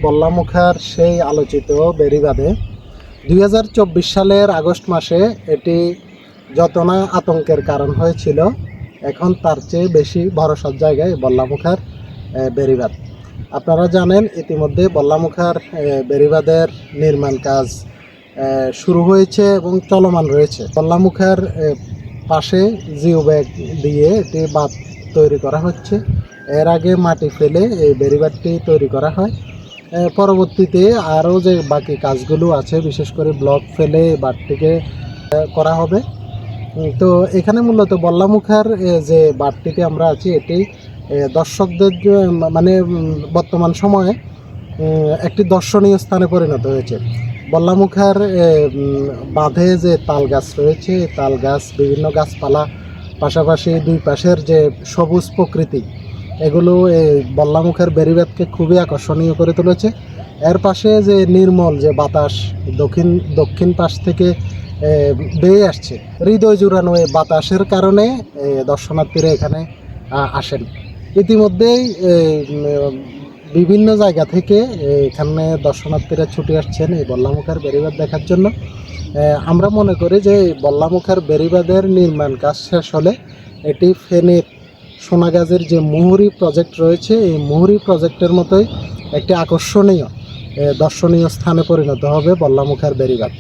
বল্লামুখার সেই আলোচিত বেড়িবাঁধে 2024 সালের আগস্ট মাসে এটি যত না আতঙ্কের কারণ হয়েছিল, এখন তার চেয়ে বেশি ভরসার জায়গায় বল্লামুখার বেড়িবাঁধ। আপনারা জানেন ইতিমধ্যে বল্লামুখার বেড়িবাঁধের নির্মাণ কাজ শুরু হয়েছে এবং চলমান রয়েছে। বল্লামুখার পাশে জিও ব্যাগ দিয়ে এটি বাঁধ তৈরি করা হচ্ছে। এর আগে মাটি ফেলে এই বেড়িবাঁধটি তৈরি করা হয়। পরবর্তীতে আরও যে বাকি কাজগুলো আছে, বিশেষ করে ব্লক ফেলে বাঁধটিকে করা হবে। তো এখানে মূলত বল্লামুখার যে বাঁধটিতে আমরা আছি, এটি দর্শকদের মানে বর্তমান সময়ে একটি দর্শনীয় স্থানে পরিণত হয়েছে। বল্লামুখার বাঁধে যে তাল গাছ রয়েছে, তাল গাছ, বিভিন্ন গাছপালা, পাশাপাশি দুই পাশের যে সবুজ প্রকৃতি, এগুলো এই বল্লামুখার বেড়িবাঁধকে খুবই আকর্ষণীয় করে তুলেছে। এর পাশে যে নির্মল যে বাতাস দক্ষিণ পাশ থেকে বেয়ে আসছে, হৃদয় জুড়ানো এই বাতাসের কারণে দর্শনার্থীরা এখানে আসেন। ইতিমধ্যেই বিভিন্ন জায়গা থেকে এখানে দর্শনার্থীরা ছুটে আসছেন এই বল্লামুখার বেড়িবাঁধ দেখার জন্য। আমরা মনে করি যে বল্লামুখার বেড়িবাঁধের নির্মাণ কাজ শেষ হলে এটি ফেনীর সোনাগাজীর যে মুহুরী প্রজেক্ট রয়েছে, এই মুহুরী প্রজেক্টের মতোই একটি আকর্ষণীয় দর্শনীয় স্থানে পরিণত হবে বল্লামুখার বেড়িবাঁধ।